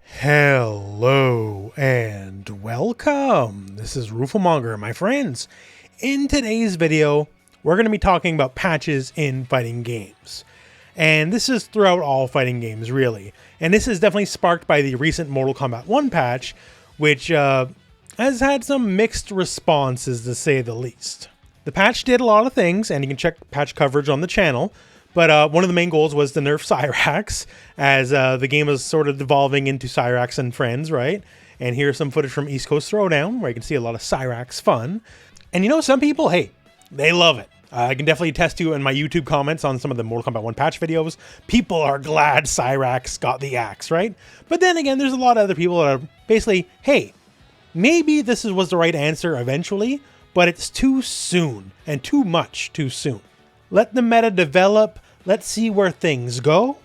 Hello and welcome. This is Rooflemonger, my friends. In today's video, we're going to be talking about patches in fighting games. And this is throughout all fighting games, really. And this is definitely sparked by the recent Mortal Kombat 1 patch, which has had some mixed responses, to say the least. The patch did a lot of things, and you can check patch coverage on the channel. But one of the main goals was to nerf Cyrax, as the game was sort of devolving into Cyrax and friends, right? And here's some footage from East Coast Throwdown, where you can see a lot of Cyrax fun. And you know, some people, hey, they love it. I can definitely attest to in my YouTube comments on some of the Mortal Kombat 1 patch videos, people are glad Cyrax got the axe, right? But then again, there's a lot of other people that are basically, hey, maybe this was the right answer eventually, but it's too soon, and too much too soon. Let the meta develop. Let's see where things go.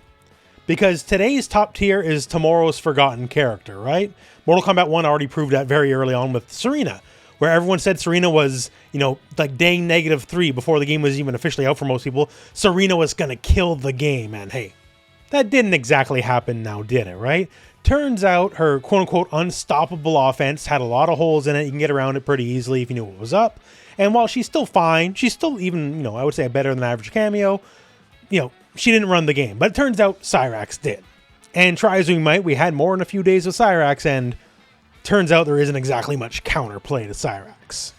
Because today's top tier is tomorrow's forgotten character, right? Mortal Kombat 1 already proved that very early on with Serena, where everyone said Serena was, you know, like day -3 before the game was even officially out for most people. Serena was going to kill the game, and hey, that didn't exactly happen now, did it, right? Turns out her quote-unquote unstoppable offense had a lot of holes in it. You can get around it pretty easily if you knew what was up. And while she's still fine, she's still even, you know, I would say a better than average cameo, you know, she didn't run the game. But it turns out Cyrax did. And try as we might, we had more than a few days of Cyrax, and turns out there isn't exactly much counterplay to Cyrax.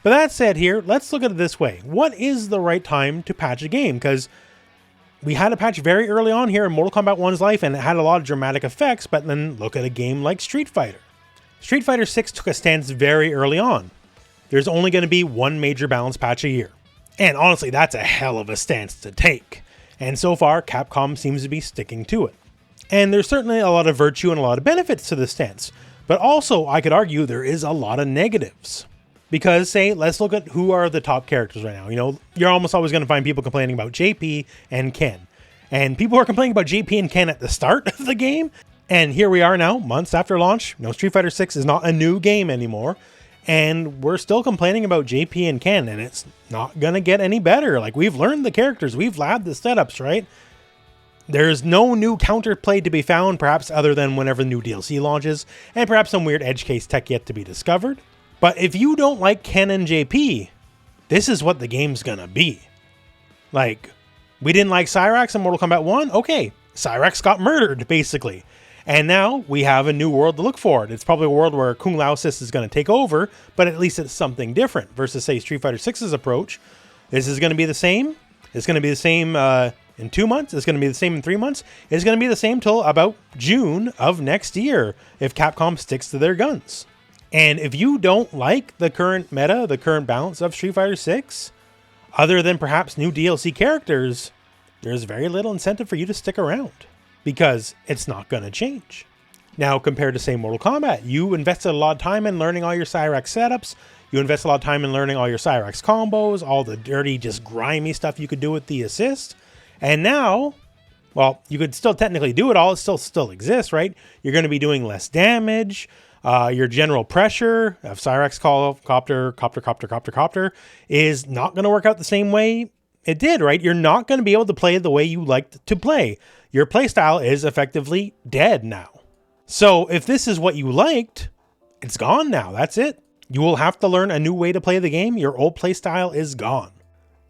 But that said here, let's look at it this way. What is the right time to patch a game? Because we had a patch very early on here in Mortal Kombat 1's life, and it had a lot of dramatic effects, but then look at a game like Street Fighter. Street Fighter 6 took a stance very early on. There's only going to be one major balance patch a year. And honestly, that's a hell of a stance to take. And so far, Capcom seems to be sticking to it. And there's certainly a lot of virtue and a lot of benefits to this stance. But also, I could argue there is a lot of negatives. Because, say, let's look at who are the top characters right now. You know, you're almost always going to find people complaining about JP and Ken. And people are complaining about JP and Ken at the start of the game. And here we are now, months after launch. You know, Street Fighter 6 is not a new game anymore. And we're still complaining about JP and Ken, and it's not going to get any better. Like, we've learned the characters, we've labbed the setups, right? There's no new counterplay to be found, perhaps other than whenever new DLC launches, and perhaps some weird edge case tech yet to be discovered. But if you don't like Ken and JP, this is what the game's going to be. Like, we didn't like Cyrax in Mortal Kombat 1? Okay, Cyrax got murdered, basically. And now we have a new world to look for. It's probably a world where Kung Lao Sis is going to take over, but at least it's something different versus, say, Street Fighter 6's approach. This is going to be the same. It's going to be the same in 2 months. It's going to be the same in 3 months. It's going to be the same till about June of next year if Capcom sticks to their guns. And if you don't like the current meta, the current balance of Street Fighter 6, other than perhaps new DLC characters, there's very little incentive for you to stick around. Because it's not going to change. Now, compared to, say, Mortal Kombat, you invested a lot of time in learning all your Cyrax setups. You invested a lot of time in learning all your Cyrax combos, all the dirty, just grimy stuff you could do with the assist. And now, well, you could still technically do it all. It still exists, right? You're going to be doing less damage. Your general pressure of Cyrax copter is not going to work out the same way it did, right? You're not going to be able to play the way you liked to play. Your playstyle is effectively dead now. So if this is what you liked, it's gone now. That's it. You will have to learn a new way to play the game. Your old playstyle is gone.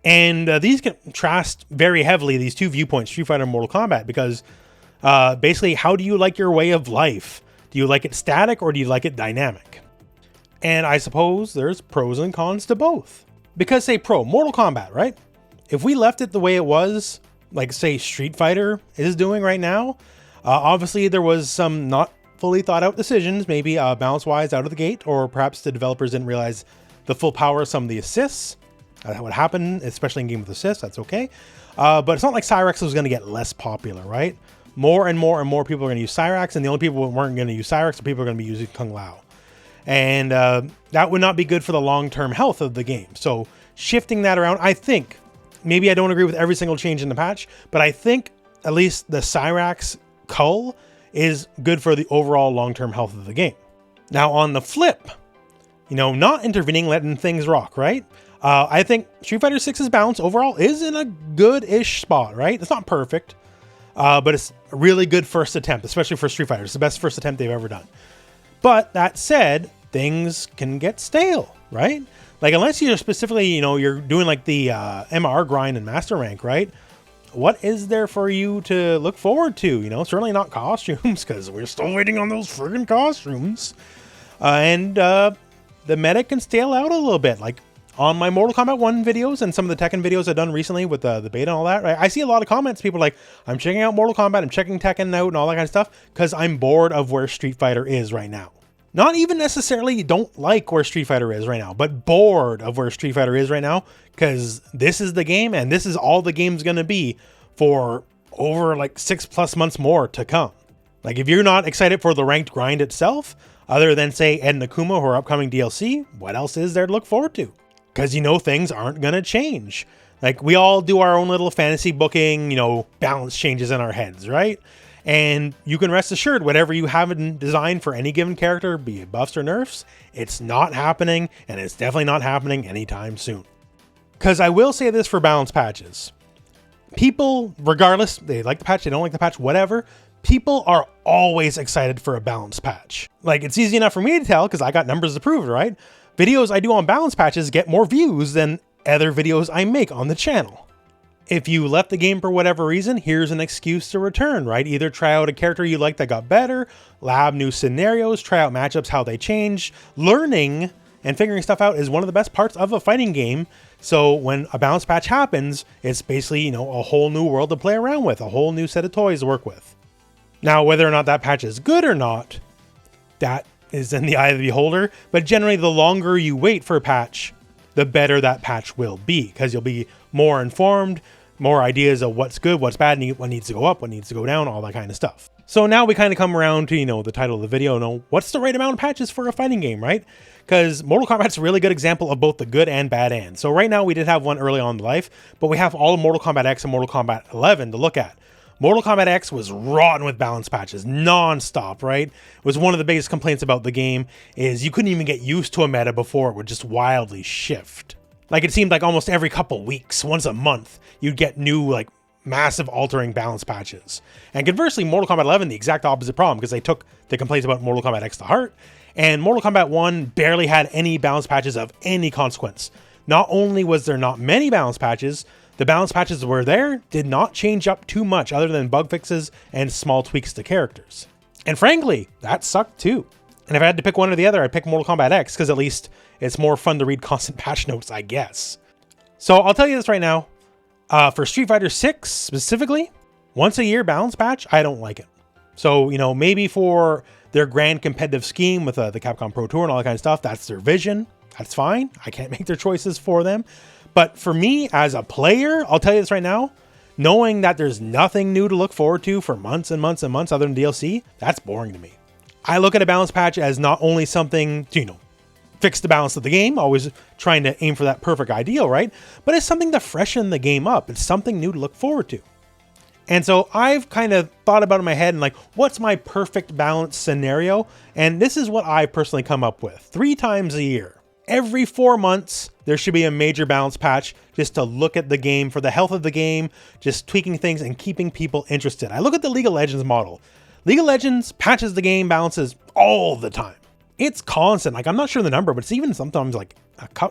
And these contrast very heavily, these two viewpoints, Street Fighter and Mortal Kombat, because basically, how do you like your way of life? Do you like it static or do you like it dynamic? And I suppose there's pros and cons to both. Because, say, Mortal Kombat, right? If we left it the way it was, like, say, Street Fighter is doing right now, obviously there was some not fully thought out decisions, maybe balance-wise out of the gate, or perhaps the developers didn't realize the full power of some of the assists. That would happen, especially in game with assists, that's okay. But it's not like Cyrax was going to get less popular, right? More and more and more people are going to use Cyrax, and the only people who weren't going to use Cyrax are people who are going to be using Kung Lao. And that would not be good for the long-term health of the game. So shifting that around, I think, maybe I don't agree with every single change in the patch, but I think at least the Cyrax cull is good for the overall long-term health of the game. Now on the flip, you know, not intervening, letting things rock, right? I think Street Fighter 6's balance overall is in a good-ish spot, right? It's not perfect. but it's a really good first attempt, especially for Street Fighter. It's the best first attempt they've ever done. But that said, things can get stale, right? Like, unless you're specifically, you're doing like the MR grind and master rank, right? What is there for you to look forward to? Certainly not costumes, because we're still waiting on those friggin' costumes. And the meta can stale out a little bit. Like, on my Mortal Kombat 1 videos and some of the Tekken videos I've done recently with the beta and all that, right? I see a lot of comments. People are like, I'm checking out Mortal Kombat, I'm checking Tekken out and all that kind of stuff because I'm bored of where Street Fighter is right now. Not even necessarily don't like where Street Fighter is right now, but bored of where Street Fighter is right now because this is the game and this is all the game's going to be for over like 6+ months more to come. Like, if you're not excited for the ranked grind itself, other than say Ed and Akuma or upcoming DLC, what else is there to look forward to? Because things aren't going to change. Like, we all do our own little fantasy booking, balance changes in our heads, right? And you can rest assured, whatever you have in design for any given character, be it buffs or nerfs, it's not happening, and it's definitely not happening anytime soon. Because I will say this for balance patches. People, regardless, they like the patch, they don't like the patch, whatever, people are always excited for a balance patch. Like, it's easy enough for me to tell because I got numbers to prove it, right? Videos I do on balance patches get more views than other videos I make on the channel. If you left the game for whatever reason, here's an excuse to return, right? Either try out a character you like that got better, lab new scenarios, try out matchups, how they change. Learning and figuring stuff out is one of the best parts of a fighting game. So when a balance patch happens, it's basically, a whole new world to play around with, a whole new set of toys to work with. Now, whether or not that patch is good or not, that is in the eye of the beholder, but generally the longer you wait for a patch, the better that patch will be, because you'll be more informed, more ideas of what's good, what's bad, what needs to go up, what needs to go down, all that kind of stuff. So now we kind of come around to, the title of the video, what's the right amount of patches for a fighting game, right? Because Mortal Kombat's a really good example of both the good and bad end. So right now we did have one early on in life, but we have all of Mortal Kombat X and Mortal Kombat 11 to look at. Mortal Kombat X was rotten with balance patches, non-stop, right? It was one of the biggest complaints about the game is you couldn't even get used to a meta before it would just wildly shift. Like, it seemed like almost every couple weeks, once a month, you'd get new, like, massive altering balance patches. And conversely, Mortal Kombat 11, the exact opposite problem, because they took the complaints about Mortal Kombat X to heart, and Mortal Kombat 1 barely had any balance patches of any consequence. Not only was there not many balance patches, the balance patches that were there did not change up too much other than bug fixes and small tweaks to characters. And frankly, that sucked too. And if I had to pick one or the other, I'd pick Mortal Kombat X because at least it's more fun to read constant patch notes, I guess. So I'll tell you this right now. For Street Fighter 6 specifically, once a year balance patch, I don't like it. So, maybe for their grand competitive scheme with the Capcom Pro Tour and all that kind of stuff, that's their vision. That's fine. I can't make their choices for them. But for me as a player, I'll tell you this right now, knowing that there's nothing new to look forward to for months and months and months other than DLC, that's boring to me. I look at a balance patch as not only something to, fix the balance of the game, always trying to aim for that perfect ideal, right? But it's something to freshen the game up. It's something new to look forward to. And so I've kind of thought about it in my head and like, what's my perfect balance scenario? And this is what I personally come up with 3 times a year. Every 4 months, there should be a major balance patch just to look at the game for the health of the game, just tweaking things and keeping people interested. I look at the League of Legends model. League of Legends patches the game balances all the time. It's constant. Like, I'm not sure the number, but it's even sometimes like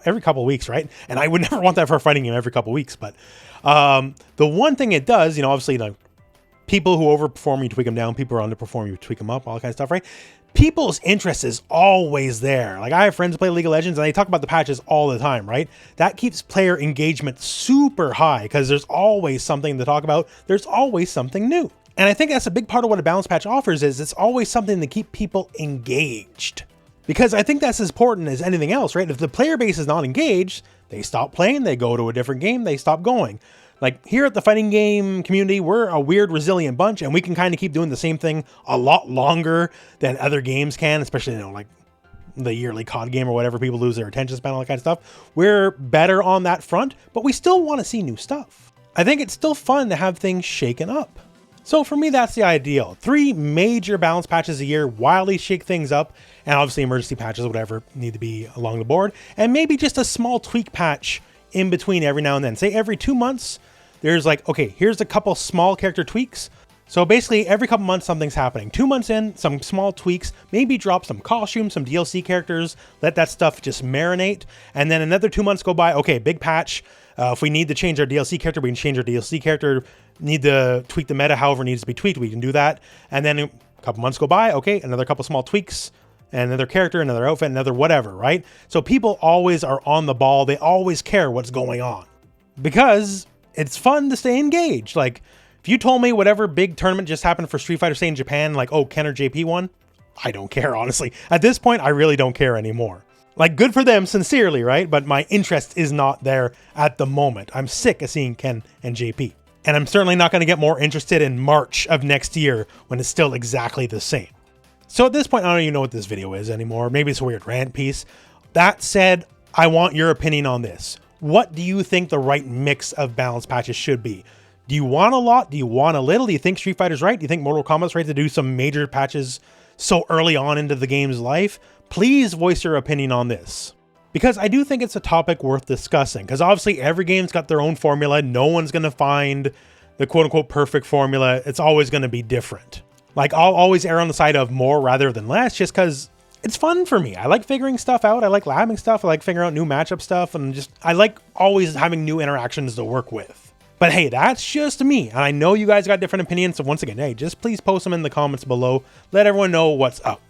every couple of weeks, right? And I would never want that for a fighting game every couple of weeks. But the one thing it does, obviously, people who overperform, you tweak them down. People who underperform, you tweak them up, all that kind of stuff, right? People's interest is always there. Like, I have friends who play League of Legends and they talk about the patches all the time, right? That keeps player engagement super high because there's always something to talk about. There's always something new. And I think that's a big part of what a balance patch offers is it's always something to keep people engaged. Because I think that's as important as anything else, right? If the player base is not engaged, they stop playing, they go to a different game, they stop going. Like, here at the fighting game community, we're a weird, resilient bunch, and we can kind of keep doing the same thing a lot longer than other games can, especially, like the yearly COD game or whatever, people lose their attention span, all that kind of stuff. We're better on that front, but we still want to see new stuff. I think it's still fun to have things shaken up. So for me, that's the ideal. 3 major balance patches a year, wildly shake things up, and obviously emergency patches, whatever, need to be along the board, and maybe just a small tweak patch in between every now and then. Say every 2 months, there's like, okay, here's a couple small character tweaks. So basically every couple months something's happening. 2 months in, some small tweaks, maybe drop some costumes, some DLC characters, let that stuff just marinate. And then another 2 months go by, okay, big patch. If we need to change our DLC character, we can change our DLC character. Need to tweak the meta however needs to be tweaked, we can do that. And then a couple months go by, okay, another couple small tweaks, and another character, another outfit, another whatever, right? So people always are on the ball. They always care what's going on because it's fun to stay engaged. Like, if you told me whatever big tournament just happened for Street Fighter, say in Japan, like, oh, Ken or JP won, I don't care, honestly. At this point, I really don't care anymore. Like, good for them, sincerely, right? But my interest is not there at the moment. I'm sick of seeing Ken and JP. And I'm certainly not going to get more interested in March of next year when it's still exactly the same. So at this point, I don't even know what this video is anymore. Maybe it's a weird rant piece. That said, I want your opinion on this. What do you think the right mix of balance patches should be? Do you want a lot? Do you want a little? Do you think Street Fighter's right? Do you think Mortal Kombat's right to do some major patches so early on into the game's life? Please voice your opinion on this. Because I do think it's a topic worth discussing. Because obviously every game's got their own formula. No one's going to find the quote-unquote perfect formula. It's always going to be different. Like, I'll always err on the side of more rather than less just because it's fun for me. I like figuring stuff out. I like labbing stuff. I like figuring out new matchup stuff. And I like always having new interactions to work with. But hey, that's just me. And I know you guys got different opinions. So once again, hey, just please post them in the comments below. Let everyone know what's up.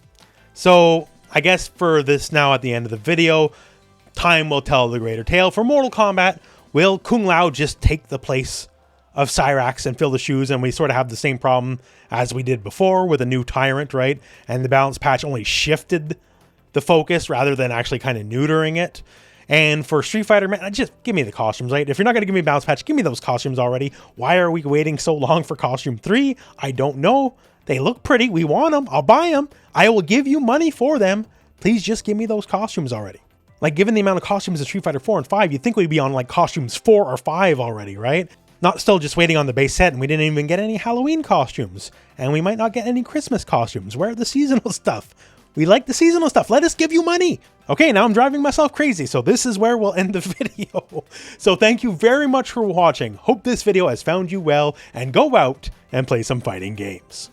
So I guess for this now at the end of the video, time will tell the greater tale. For Mortal Kombat, will Kung Lao just take the place of Cyrax and fill the shoes? And we sort of have the same problem as we did before with a new Tyrant, right? And the balance patch only shifted the focus rather than actually kind of neutering it. And for Street Fighter, man, just give me the costumes, right? If you're not going to give me a balance patch, give me those costumes already. Why are we waiting so long for costume 3? I don't know. They look pretty. We want them. I'll buy them. I will give you money for them. Please just give me those costumes already. Like, given the amount of costumes in Street Fighter 4 and 5, you'd think we'd be on like costumes 4 or 5 already, right? Not still just waiting on the base set, and we didn't even get any Halloween costumes. And we might not get any Christmas costumes. Where are the seasonal stuff? We like the seasonal stuff. Let us give you money. Okay, now I'm driving myself crazy, so this is where we'll end the video. So thank you very much for watching. Hope this video has found you well, and go out and play some fighting games.